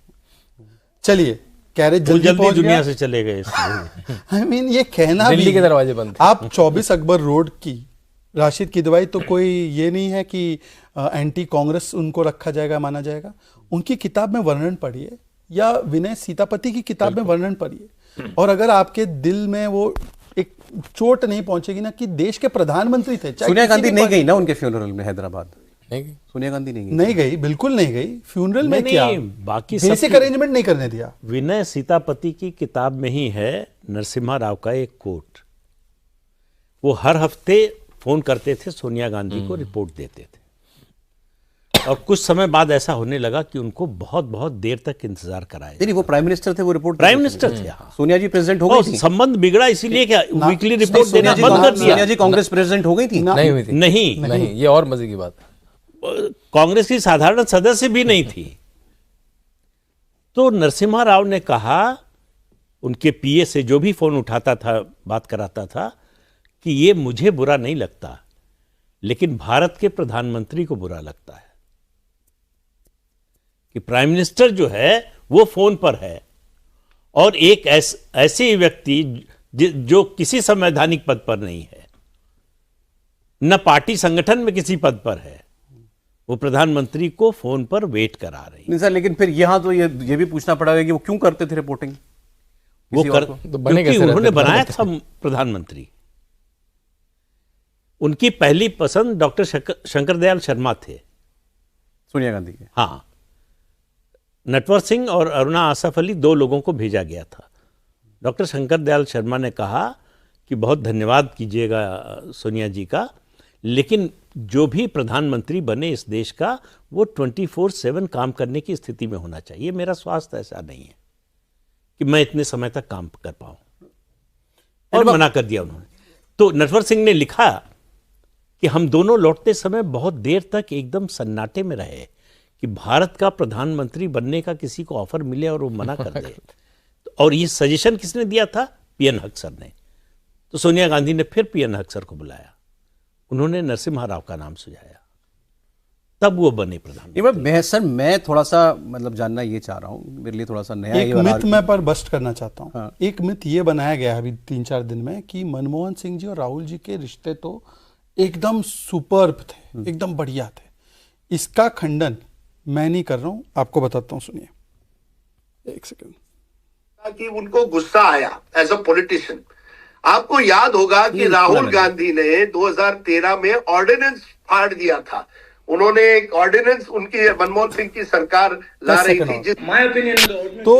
[SPEAKER 4] चलिए कैरेज जल्दी
[SPEAKER 2] दुनिया से चले गए।
[SPEAKER 4] आई मीन ये कहना
[SPEAKER 3] दिल्ली के दरवाजे बंद।
[SPEAKER 4] आप 24 अकबर रोड की राशिद की दवाई, तो कोई ये नहीं है कि एंटी कांग्रेस उनको रखा जाएगा, माना जाएगा। उनकी किताब में वर्णन पढ़िए, या विनय सीतापति की किताब में वर्णन पढ़िए, और अगर आपके दिल में वो एक चोट नहीं पहुंचेगी ना कि देश के प्रधानमंत्री थे।
[SPEAKER 1] सोनिया गांधी नहीं गई ना उनके फ्यूनरल में हैदराबाद? सोनिया गांधी
[SPEAKER 4] नहीं गई, बिल्कुल नहीं गई। फ्यूनरल में क्या,
[SPEAKER 2] बाकी
[SPEAKER 4] बेसिक अरेंजमेंट नहीं करने दिया।
[SPEAKER 2] विनय सीतापति की किताब में ही है नरसिम्हा राव का एक कोट। वो हर हफ्ते फोन करते थे, सोनिया गांधी को रिपोर्ट देते थे, और कुछ समय बाद ऐसा होने लगा कि उनको बहुत बहुत देर तक इंतजार कराया।
[SPEAKER 1] नहीं, वो प्राइम मिनिस्टर थे, वो रिपोर्ट
[SPEAKER 2] प्राइम मिनिस्टर थे।
[SPEAKER 1] सोनिया जी प्रेसिडेंट हो गई थी।
[SPEAKER 2] संबंध बिगड़ा इसीलिए क्या वीकली रिपोर्ट देना बंद कर दिया?
[SPEAKER 1] सोनिया जी कांग्रेस प्रेसिडेंट हो गई थी?
[SPEAKER 3] नहीं हुई थी।
[SPEAKER 2] नहीं,
[SPEAKER 3] ये और मजे की बात।
[SPEAKER 2] कांग्रेस की साधारण सदस्य भी नहीं थी। तो नरसिम्हा राव ने कहा, उनके पीए से जो भी फोन उठाता था, बात कराता था, कि ये मुझे बुरा नहीं लगता, लेकिन भारत के प्रधानमंत्री को बुरा लगता है कि प्राइम मिनिस्टर जो है वो फोन पर है, और एक ऐसे व्यक्ति जो किसी संवैधानिक पद पर नहीं है, न पार्टी संगठन में किसी पद पर है, वो प्रधानमंत्री को फोन पर वेट करा रही।
[SPEAKER 1] नहीं सर, लेकिन फिर यहां तो ये भी पूछना पड़ा कि वो क्यों करते थे रिपोर्टिंग?
[SPEAKER 2] वो क्योंकि उन्होंने बनाया था प्रधानमंत्री। उनकी पहली पसंद डॉक्टर शंकर दयाल शर्मा थे,
[SPEAKER 1] सोनिया गांधी के।
[SPEAKER 2] हाँ, नटवर सिंह और अरुणा आसफ अली 2 लोगों को भेजा गया था। डॉक्टर शंकर दयाल शर्मा ने कहा कि बहुत धन्यवाद कीजिएगा सोनिया जी का, लेकिन जो भी प्रधानमंत्री बने इस देश का वो 24/7 काम करने की स्थिति में होना चाहिए। मेरा स्वास्थ्य ऐसा नहीं है कि मैं इतने समय तक काम कर पाऊं, और मना कर दिया उन्होंने। तो नटवर सिंह ने लिखा कि हम दोनों लौटते समय बहुत देर तक एकदम सन्नाटे में रहे कि भारत का प्रधानमंत्री बनने का किसी को ऑफर मिले और वो मना कर दे। और ये सजेशन किसने दिया था? पीएन हक सर ने। तो सोनिया गांधी ने फिर पीएन हक सर को बुलाया, उन्होंने नरसिम्हा राव का नाम सुझाया, तब वो बने प्रधानमंत्री।
[SPEAKER 1] मैं थोड़ा सा मतलब जानना ये चाह रहा हूँ, मेरे लिए थोड़ा सा नया
[SPEAKER 4] एक मिथ मैं पर बस्ट करना चाहता हूँ। हाँ। एक मिथ ये बनाया गया है अभी 3-4 दिन में कि मनमोहन सिंह जी और राहुल जी के रिश्ते तो एकदम सुपर्ब थे, एकदम बढ़िया थे। इसका खंडन मैं नहीं कर रहा हूँ, आपको बताता हूँ, सुनिए 1 सेकंड।
[SPEAKER 5] कि उनको गुस्सा आया एज अ पॉलिटिशियन। आपको याद होगा कि राहुल गांधी ने 2013 में ऑर्डिनेंस फाड़ दिया था। उन्होंने एक ऑर्डिनेंस उनकी मनमोहन सिंह की सरकार ला रही थी, जिस माय ओपिनियन
[SPEAKER 4] तो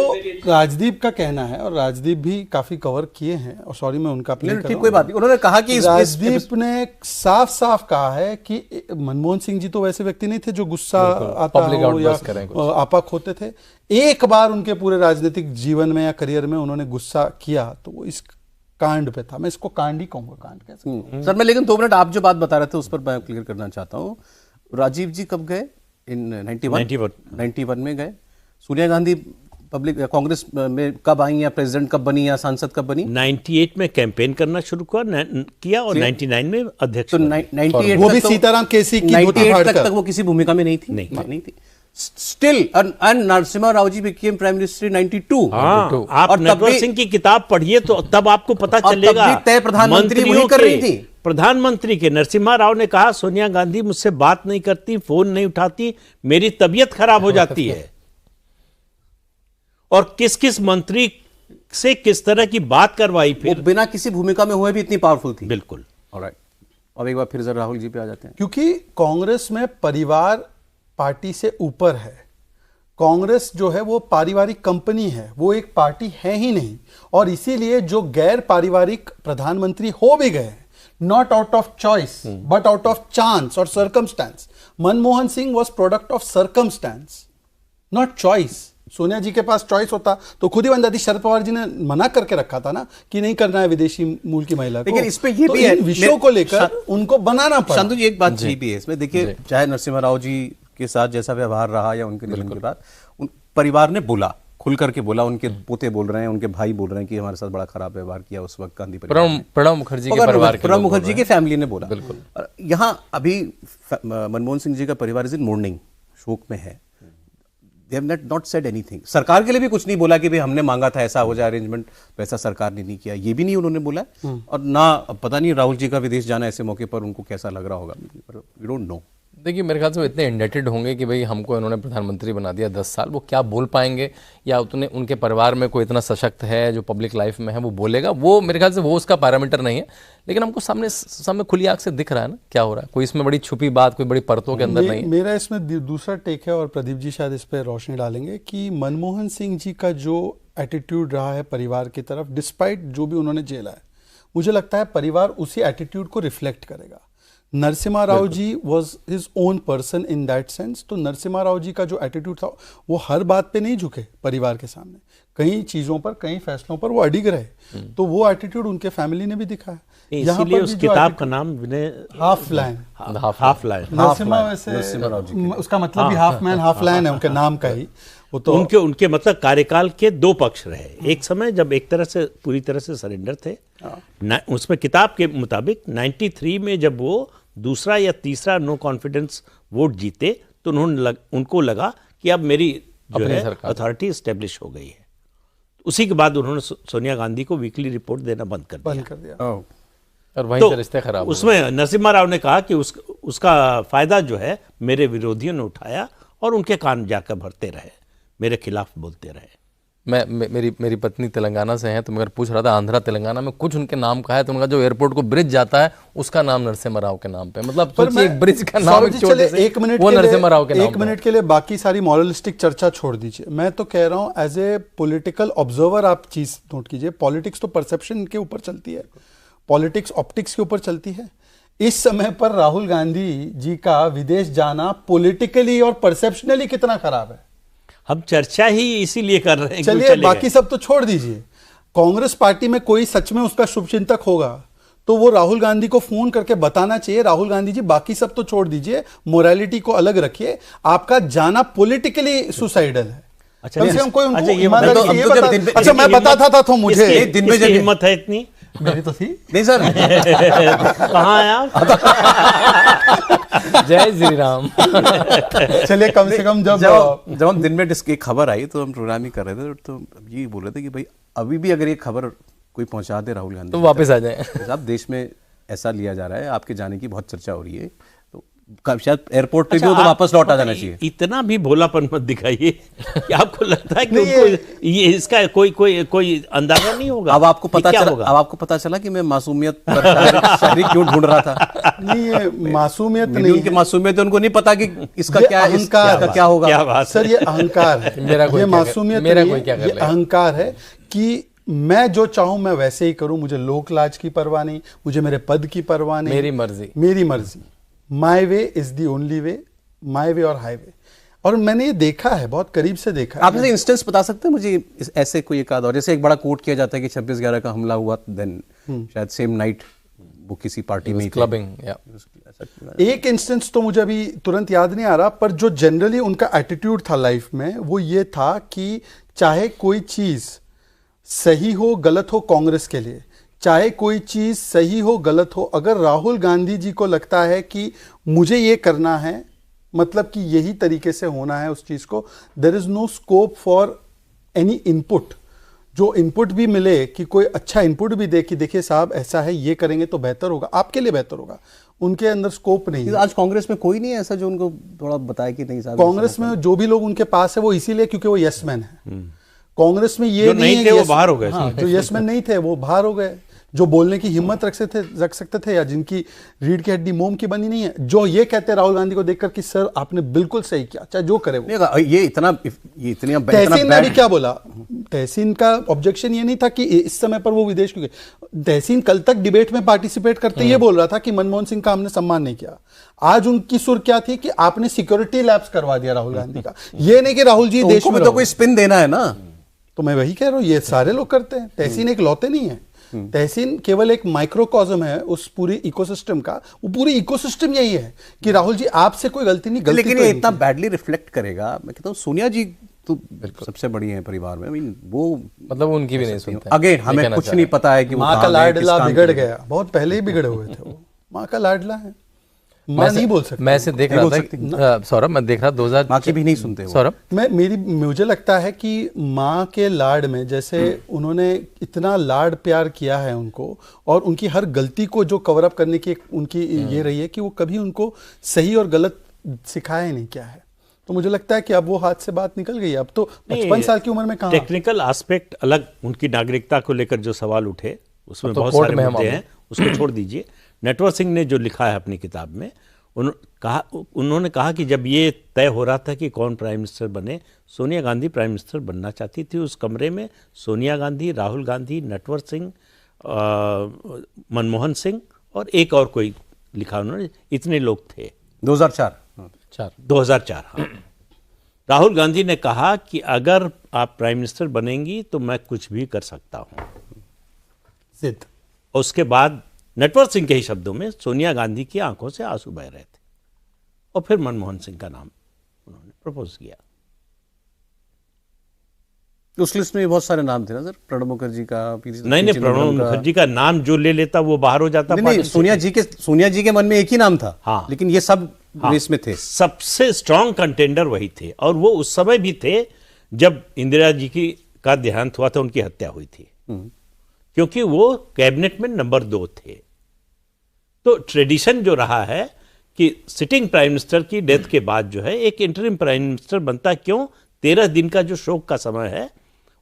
[SPEAKER 4] राजदीप का कहना है, और राजदीप भी काफी कवर किए हैं, और सॉरी मैं उनका प्ले कर रहा हूं।
[SPEAKER 1] कोई बात नहीं। उन्होंने कहा कि
[SPEAKER 4] राजदीप ने साफ साफ कहा है कि मनमोहन सिंह जी तो वैसे व्यक्ति नहीं थे जो गुस्सा आता हो या आपक होते थे। एक बार उनके पूरे राजनीतिक जीवन में या करियर में उन्होंने गुस्सा किया तो वो इस कांड पे था। मैं इसको कांड ही कहूंगा, कांड कैसे
[SPEAKER 1] सर। मैं लेकिन 2 मिनट आप जो बात बता रहे थे उस पर मैं क्लियर करना चाहता हूँ। राजीव जी कब गए? इन 91 में गए। सोनिया गांधी पब्लिक कांग्रेस में कब आई या प्रेसिडेंट कब बनी या सांसद कब बनी?
[SPEAKER 2] 98 में कैंपेन करना शुरू किया और 99 में अध्यक्ष।
[SPEAKER 1] तो 98
[SPEAKER 4] वो भी सीताराम केसी की
[SPEAKER 1] 98 तक वो किसी भूमिका में नहीं थी। नहीं थी। Still, and Narasimha Rao ji became prime minister 92।
[SPEAKER 2] हाँ, आप नटवर सिंह की किताब पढ़िए तो तब आपको पता चलेगा।
[SPEAKER 1] तय प्रधानमंत्री वही कर रही थी।
[SPEAKER 2] प्रधानमंत्री के नरसिम्हा राव ने कहा सोनिया गांधी मुझसे बात नहीं करती, फोन नहीं उठाती, मेरी तबीयत खराब हो जाती है। और किस किस मंत्री से किस तरह की बात करवाई, फिर
[SPEAKER 1] बिना किसी भूमिका में हुए भी इतनी पावरफुल थी।
[SPEAKER 2] बिल्कुल।
[SPEAKER 1] ऑलराइट, अब एक बार फिर जरा राहुल जी पे आ जाते हैं।
[SPEAKER 4] क्योंकि कांग्रेस में परिवार पार्टी से ऊपर है। कांग्रेस जो है वो पारिवारिक कंपनी है, वो एक पार्टी है ही नहीं। और इसीलिए जो गैर पारिवारिक प्रधानमंत्री हो भी गए, not out of choice but out of chance और circumstance. Manmohan Singh was product of circumstance, not choice. Sonia ji के पास चॉइस होता तो खुद ही बन जाती। शरद पवार जी ने मना करके रखा था ना कि नहीं करना है विदेशी मूल की महिला को।
[SPEAKER 1] लेकिन इस पे ये
[SPEAKER 4] तो
[SPEAKER 1] भी है,
[SPEAKER 4] विषयों को लेकर उनको बनाना पड़ा।
[SPEAKER 1] शांतु जी, एक बात ये भी है इसमें, देखिए चाहे नरसिम्हा राव जी के साथ जैसा व्यवहार रहा या उनके निधन के बाद परिवार ने बोला, खुल करके बोला। उनके पोते बोल रहे हैं, उनके भाई बोल रहे हैं कि हमारे साथ बड़ा खराब व्यवहार किया उस वक्त गांधी परिवार ने।
[SPEAKER 3] प्रणब मुखर्जी के परिवार,
[SPEAKER 1] प्रणब मुखर्जी की फैमिली ने बोला। यहाँ अभी मनमोहन सिंह जी का परिवार इज इन मोर्निंग, शोक में है। They have not said anything। सरकार के लिए भी कुछ नहीं बोला कि भाई हमने मांगा था ऐसा हो जाए अरेंजमेंट, वैसा सरकार ने नहीं किया, ये भी नहीं उन्होंने बोला। और ना पता नहीं राहुल जी का विदेश जाना ऐसे मौके पर उनको कैसा लग रहा होगा, वी डोंट नो।
[SPEAKER 3] देखिए मेरे ख्याल से वो इतने इंडेटेड होंगे कि भाई हमको इन्होंने प्रधानमंत्री बना दिया 10 साल, वो क्या बोल पाएंगे या उतने उनके परिवार में कोई इतना सशक्त है जो पब्लिक लाइफ में है वो बोलेगा, वो मेरे ख्याल से वो उसका पैरामीटर नहीं है। लेकिन हमको सामने खुली आंख से दिख रहा है ना क्या हो रहा है, कोई इसमें बड़ी छुपी बात, कोई बड़ी परतों के अंदर नहीं है।
[SPEAKER 4] मेरा इसमें दूसरा टेक है और प्रदीप जी शायद इस पर रोशनी डालेंगे कि मनमोहन सिंह जी का जो एटीट्यूड रहा है परिवार की तरफ, डिस्पाइट जो भी उन्होंने झेला है, मुझे लगता है परिवार उसी एटीट्यूड को रिफ्लेक्ट करेगा। Narasimha Rao ji was his own person in that sense. तो नरसिम्हा राव जी का जो एटीट्यूड था वो हर बात पे नहीं झुके परिवार के सामने, कई चीजों पर, कई फैसलों पर वो अडिग रहे। तो वो एटीट्यूड उनके फैमिली ने भी दिखाया।
[SPEAKER 2] यहाँ पर उस किताब का नाम
[SPEAKER 4] हाफ लाइन, नरसिम्हा वैसे उसका मतलब भी हाफ मैन हाफ लाइन है उनके नाम का ही। वो तो
[SPEAKER 2] उनके मतलब कार्यकाल के 2 पक्ष रहे। एक समय जब एक तरह से पूरी तरह से सरेंडर थे, उसमें किताब के मुताबिक 93 में जब वो दूसरा या तीसरा नो कॉन्फिडेंस वोट जीते तो उनको लगा कि अब मेरी जो है अथॉरिटी एस्टेब्लिश हो गई है। उसी के बाद उन्होंने सोनिया गांधी को वीकली रिपोर्ट देना बंद कर दिया।
[SPEAKER 3] और वहीं से रिश्ते खराब।
[SPEAKER 2] उसमें नरसिम्हा राव ने कहा कि उसका फायदा जो है मेरे विरोधियों ने उठाया और उनके कान जाकर भरते रहे, मेरे खिलाफ बोलते रहे।
[SPEAKER 3] मेरी पत्नी तेलंगाना से है, तो मैं पूछ रहा था आंध्रा तेलंगाना में कुछ उनके नाम का है, तो उनका जो एयरपोर्ट को ब्रिज जाता है उसका नाम नरसिम्हा राव के नाम पे, मतलब एक ब्रिज का नाम
[SPEAKER 4] एक मिनट के लिए बाकी सारी मॉरलिस्टिक चर्चा छोड़ दीजिए। मैं तो कह रहा हूं एज ए पॉलिटिकल ऑब्जर्वर आप चीज नोट कीजिए, पॉलिटिक्स तो परसेप्शन के ऊपर चलती है, पॉलिटिक्स ऑप्टिक्स के ऊपर चलती है। इस समय पर राहुल गांधी जी का विदेश जाना पॉलिटिकली और परसेप्शनली कितना खराब है,
[SPEAKER 2] हम चर्चा ही इसीलिए कर रहे हैं।
[SPEAKER 4] चलिए बाकी सब तो छोड़ दीजिए, कांग्रेस पार्टी में कोई सच में उसका शुभचिंतक होगा तो वो राहुल गांधी को फोन करके बताना चाहिए, राहुल गांधी जी बाकी सब तो छोड़ दीजिए, मोरालिटी को अलग रखिए, आपका जाना पॉलिटिकली सुसाइडल है।
[SPEAKER 2] अच्छा,
[SPEAKER 4] कम से कम कोई
[SPEAKER 2] अच्छा,
[SPEAKER 4] अच्छा मैं बताता था तो मुझे
[SPEAKER 2] दिन में हिम्मत है इतनी
[SPEAKER 4] मेरी तो थी
[SPEAKER 1] नहीं सर।
[SPEAKER 2] कहाँ है आप?
[SPEAKER 3] जय श्री राम।
[SPEAKER 4] चलिए कम से कम
[SPEAKER 1] जब हम दिन में एक खबर आई तो हम प्रोग्राम ही कर रहे थे, तो ये बोल रहे थे कि भाई अभी भी अगर ये खबर कोई पहुंचा दे राहुल गांधी
[SPEAKER 3] तो वापस आ जाए।
[SPEAKER 1] साहब देश में ऐसा लिया जा रहा है, आपके जाने की बहुत चर्चा हो रही है, तो शायद एयरपोर्ट पे भी हो तो वापस लौट आ जाना चाहिए।
[SPEAKER 2] इतना भी भोलापन मत दिखाइए कि आपको लगता है कि उनको ये इसका कोई अंदाजा नहीं होगा।
[SPEAKER 1] अब आपको पता चला कि मैं मासूमियत पर शायरी क्यों ढूंढ रहा था।
[SPEAKER 4] नहीं ये मासूमियत नहीं,
[SPEAKER 1] उनकी मासूमियत उनको नहीं पता कि इसका क्या होगा।
[SPEAKER 4] सर ये अहंकार है, ये मासूमियत नहीं, ये अहंकार है कि मैं जो चाहूं मैं वैसे ही करूं, मुझे लोक लाज की परवाह नहीं, मुझे मेरे पद की परवाह नहीं, मेरी मर्जी, माई way is the only way, माई वे और हाईवे। और मैंने ये देखा है, बहुत करीब से देखा है।
[SPEAKER 1] आप ऐसे इंस्टेंस बता सकते हैं मुझे ऐसे कोई एक आध, और जैसे एक बड़ा कोट किया जाता है कि 26/11 का हमला हुआ, देन शायद सेम नाइट वो किसी पार्टी में
[SPEAKER 3] क्लबिंग।
[SPEAKER 4] एक इंस्टेंस तो मुझे अभी तुरंत याद नहीं आ रहा, पर जो जनरली उनका एटीट्यूड था लाइफ में वो ये था कि चाहे कोई चीज सही हो गलत हो कांग्रेस के लिए, चाहे कोई चीज सही हो गलत हो, अगर राहुल गांधी जी को लगता है कि मुझे ये करना है, मतलब कि यही तरीके से होना है उस चीज को, there is no scope for any input. जो इनपुट भी मिले कि कोई अच्छा इनपुट भी दे कि देखिए साहब ऐसा है, ये करेंगे तो बेहतर होगा, आपके लिए बेहतर होगा, उनके अंदर स्कोप नहीं है।
[SPEAKER 1] आज कांग्रेस में कोई नहीं है ऐसा जो उनको थोड़ा बताए कि नहीं साहब।
[SPEAKER 4] कांग्रेस में जो भी लोग उनके पास है वो इसीलिए क्योंकि वो यस मैन है। कांग्रेस में ये नहीं है
[SPEAKER 2] थे वो बाहर हो गए।
[SPEAKER 4] हाँ, जो यस मैन नहीं थे वो बाहर हो गए, जो बोलने की हिम्मत रख सकते थे या जिनकी रीढ़ की हड्डी मोम की बनी नहीं है, जो ये कहते हैं राहुल गांधी को देखकर कि सर आपने बिल्कुल सही किया, चाहे जो करे वो।
[SPEAKER 1] ये इतनी
[SPEAKER 4] तहसीन ने भी क्या बोला, तहसीन का ऑब्जेक्शन ये नहीं था कि इस समय पर वो विदेश क्योंकि तहसीन कल तक डिबेट में पार्टिसिपेट करते ये बोल रहा था कि मनमोहन सिंह का हमने सम्मान नहीं किया। आज उनकी सुर क्या थी कि आपने सिक्योरिटी लैप्स करवा दिया राहुल गांधी का। ये नहीं कि राहुल जी देश में
[SPEAKER 1] तो कोई स्पिन देना है ना,
[SPEAKER 4] तो मैं वही कह रहा हूं, ये सारे लोग करते हैं। तहसीन एक लौते नहीं है, तहसीन केवल एक माइक्रोकॉज्म है उस पूरी इकोसिस्टम का। वो पूरी इकोसिस्टम यही है कि राहुल जी आपसे कोई गलती नहीं, गलती
[SPEAKER 1] लेकिन ये इतना बैडली रिफ्लेक्ट करेगा। मैं कहता हूं सोनिया जी तो सबसे बड़ी है परिवार में, वो मतलब
[SPEAKER 3] उनकी भी नहीं सुनते।
[SPEAKER 1] अगेन हमें कुछ नहीं पता है कि
[SPEAKER 4] माँ का लाडला बिगड़ गया, बहुत पहले ही बिगड़े हुए थे वो। माँ का लाडला है, मैं नहीं बोल सकता।
[SPEAKER 3] मैं से देख रहा था सौरभ, मैं देख रहा 2000
[SPEAKER 1] माँ की भी नहीं सुनते
[SPEAKER 3] सौरभ।
[SPEAKER 4] मुझे लगता है कि माँ के लाड में जैसे उन्होंने इतना लाड प्यार किया है उनको, और उनकी हर गलती को जो कवर अप करने की उनकी ये रही है कि वो कभी उनको सही और गलत सिखाया ही नहीं क्या है। तो मुझे लगता है कि अब वो हाथ से बात निकल गई है। अब तो 55 साल की उम्र में कहाँ।
[SPEAKER 2] टेक्निकल एस्पेक्ट अलग, उन्की नागरिकता को लेकर जो सवाल उठे उसमें बहुत सारे मुद्दे हैं, उसको छोड़ दीजिए। नटवर सिंह ने जो लिखा है अपनी किताब में, उन्होंने कहा कि जब ये तय हो रहा था कि कौन प्राइम मिनिस्टर बने, सोनिया गांधी प्राइम मिनिस्टर बनना चाहती थी। उस कमरे में सोनिया गांधी, राहुल गांधी, नटवर सिंह, मनमोहन सिंह और एक और कोई लिखा उन्होंने, इतने लोग थे।
[SPEAKER 3] 2004
[SPEAKER 2] हाँ। राहुल गांधी ने कहा कि अगर आप प्राइम मिनिस्टर बनेंगी तो मैं कुछ भी कर सकता हूं।
[SPEAKER 4] सिद्ध।
[SPEAKER 2] उसके बाद नटवर सिंह के ही शब्दों में सोनिया गांधी की आंखों से आंसू बह रहे थे, और फिर मनमोहन सिंह का नाम उन्होंने प्रपोज किया।
[SPEAKER 1] उस लिस्ट में बहुत सारे नाम थे ना सर, प्रणब मुखर्जी का।
[SPEAKER 2] नहीं, प्रणब मुखर्जी का नाम जो ले लेता वो बाहर हो जाता।
[SPEAKER 1] नहीं, सोनिया जी के मन में एक ही नाम था।
[SPEAKER 2] हाँ,
[SPEAKER 1] लेकिन ये सब रेस में थे।
[SPEAKER 2] सबसे स्ट्रांग कंटेंडर वही थे, और वो उस समय भी थे जब इंदिरा जी का देहांत हुआ था, उनकी हत्या हुई थी, क्योंकि वो कैबिनेट में नंबर 2 थे। तो ट्रेडिशन जो रहा है कि सिटिंग प्राइम मिनिस्टर की डेथ के बाद जो है एक इंटरिम प्राइम मिनिस्टर बनता है। क्यों? 13 दिन का जो शोक का समय है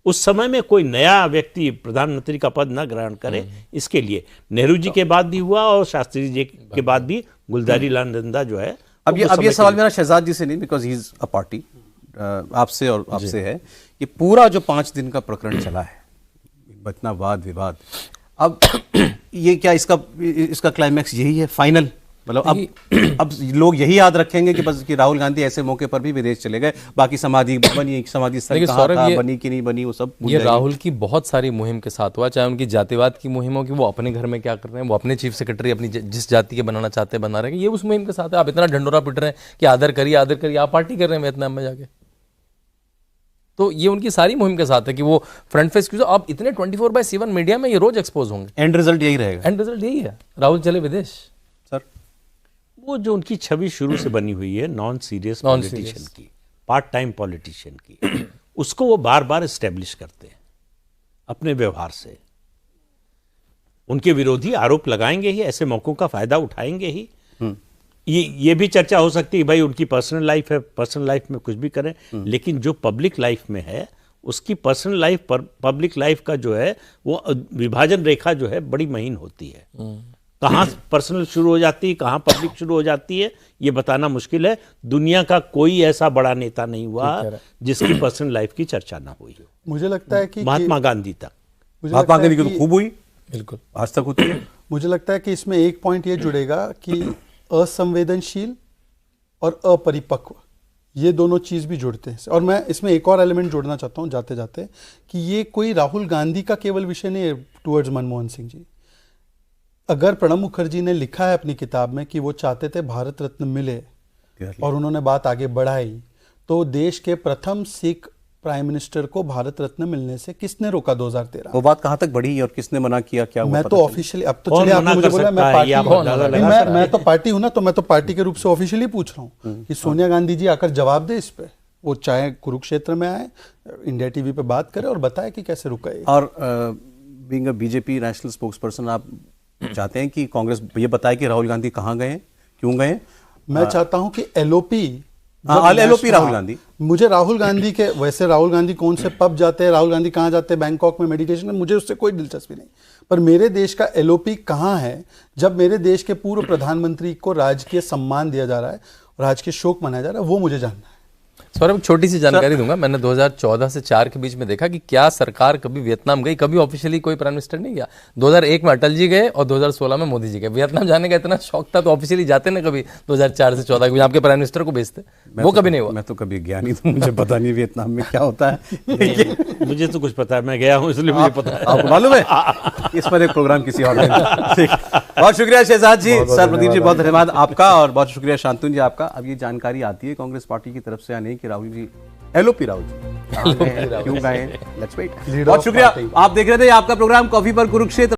[SPEAKER 2] उस समय में कोई नया व्यक्ति प्रधानमंत्री का पद न ग्रहण करे, इसके लिए नेहरू जी के बाद भी हुआ और शास्त्री जी के बाद भी गुलजारी लाल नंदा जो है।
[SPEAKER 1] अब ये सवाल मेरा शहजाद जी से नहीं, because he is a party, आपसे और आपसे है, ये पूरा जो 5 दिन का प्रकरण चला है, इतना वाद विवाद, अब ये क्या इसका क्लाइमैक्स यही है फाइनल? मतलब अब लोग यही याद रखेंगे कि बस कि राहुल गांधी ऐसे मौके पर भी विदेश चले गए, बाकी समाधि बनी, समाधि स्थल कहाँ था, बनी कि नहीं बनी, वो सब
[SPEAKER 3] ये राहुल की बहुत सारी मुहिम के साथ हुआ, चाहे उनकी जातिवाद की मुहिम हो कि वो अपने घर में क्या कर रहे हैं, वो अपने चीफ सेक्रेटरी अपनी जिस जाति के बनाना चाहते हैं बना रहे हैं, ये उस मुहिम के साथ है। आप इतना ढंडोरा पिट रहे हैं कि आदर करिए, आप पार्टी कर रहे हैं वियतनाम में जाके, तो ये उनकी सारी मुहिम के साथ है कि वो फ्रंट फेस क्यों, आप इतने 24/7 मीडिया में ये रोज एक्सपोज होंगे।
[SPEAKER 1] एंड रिजल्ट यही रहेगा,
[SPEAKER 3] एंड रिजल्ट यही है, राहुल चले विदेश।
[SPEAKER 1] सर
[SPEAKER 2] वो जो उनकी छवि शुरू से बनी हुई है नॉन सीरियस पॉलिटिशियन की, पार्ट टाइम पॉलिटिशियन की, उसको वो बार बार एस्टेब्लिश करते हैं अपने व्यवहार से। उनके विरोधी आरोप लगाएंगे ही, ऐसे मौकों का फायदा उठाएंगे ही। ये भी चर्चा हो सकती है भाई उनकी पर्सनल लाइफ है, पर्सनल लाइफ में कुछ भी करें, लेकिन जो पब्लिक लाइफ में है उसकी पर्सनल लाइफ पर पब्लिक लाइफ का जो है वो विभाजन रेखा जो है बड़ी महीन होती है। कहाँ पर्सनल शुरू हो जाती है, कहाँ पब्लिक शुरू हो जाती है, ये बताना मुश्किल है। दुनिया का कोई ऐसा बड़ा नेता नहीं हुआ जिसकी पर्सनल लाइफ की चर्चा ना हुई हो।
[SPEAKER 4] मुझे लगता है कि
[SPEAKER 2] महात्मा गांधी तक,
[SPEAKER 1] महात्मा गांधी की तो खूब हुई,
[SPEAKER 3] बिल्कुल
[SPEAKER 1] आज तक होती है।
[SPEAKER 4] मुझे लगता है कि इसमें एक पॉइंट ये जुड़ेगा कि असंवेदनशील और अपरिपक्व, ये दोनों चीज भी जुड़ते हैं। और मैं इसमें एक और एलिमेंट जोड़ना चाहता हूं जाते जाते, कि ये कोई राहुल गांधी का केवल विषय नहीं है टुवर्ड्स मनमोहन सिंह जी। अगर प्रणब मुखर्जी ने लिखा है अपनी किताब में कि वो चाहते थे भारत रत्न मिले और उन्होंने बात आगे बढ़ाई, तो देश के प्रथम सिख प्राइम मिनिस्टर को भारत रत्न मिलने से किसने रोका 2013?
[SPEAKER 1] वो बात कहां तक बढ़ी और किसने मना किया, क्या
[SPEAKER 4] मैं तो ऑफिशियली, अब तो चलिए आपने मुझे बोला मैं तो पार्टी हूं ना, तो मैं तो पार्टी के रूप से ऑफिशियली पूछ रहा हूं कि सोनिया गांधी जी आकर जवाब दे इस पे। वो चाहे कुरुक्षेत्र में आए, इंडिया टीवी पे बात करे और बताए कि कैसे रुका है।
[SPEAKER 1] और being a BJP national spokesperson, आप चाहते हैं कि कांग्रेस ये बताए कि राहुल गांधी कहां गए, क्यों गए?
[SPEAKER 4] मैं चाहता हूं कि एलओपी
[SPEAKER 1] राहुल गांधी,
[SPEAKER 4] मुझे राहुल गांधी के, वैसे राहुल गांधी कौन से पब जाते हैं, राहुल गांधी कहाँ जाते हैं बैंकॉक में मेडिटेशन में, मुझे उससे कोई दिलचस्पी नहीं। पर मेरे देश का एलओपी कहाँ है जब मेरे देश के पूर्व प्रधानमंत्री को राजकीय सम्मान दिया जा रहा है, राजकीय शोक मनाया जा रहा है, वो मुझे जानना है।
[SPEAKER 3] सौरभ छोटी सी जानकारी दूंगा, मैंने 2014 से 4 के बीच में देखा कि क्या सरकार कभी वियतनाम गई, कभी ऑफिशियली कोई प्राइम मिनिस्टर नहीं गया। 2001 में अटल जी गए और 2016 में मोदी जी गए। वियतनाम जाने का इतना शौक था तो ऑफिशियली जाते ना कभी 2004 से 14 आपके प्राइम मिनिस्टर को भेजते, वो कभी नहीं हुआ।
[SPEAKER 1] मैं तो कभी गया नहीं, तो मुझे पता नहीं वियतनाम में क्या होता है।
[SPEAKER 2] मुझे तो कुछ पता है, मैं गया हूँ इसलिए मुझे पता है।
[SPEAKER 1] आपको मालूम है? इस पर एक प्रोग्राम किसी और बहुत शुक्रिया शहजाद जी, सर प्रदीप जी बहुत धन्यवाद आपका, और बहुत शुक्रिया शांतनु जी आपका। अब ये जानकारी आती है कांग्रेस पार्टी की तरफ से आने कि राहुल जी, एलओपी राहुल जी क्यों गए, लेट्स वेट। बहुत शुक्रिया। आप देख रहे थे आपका प्रोग्राम कॉफी पर कुरुक्षेत्र।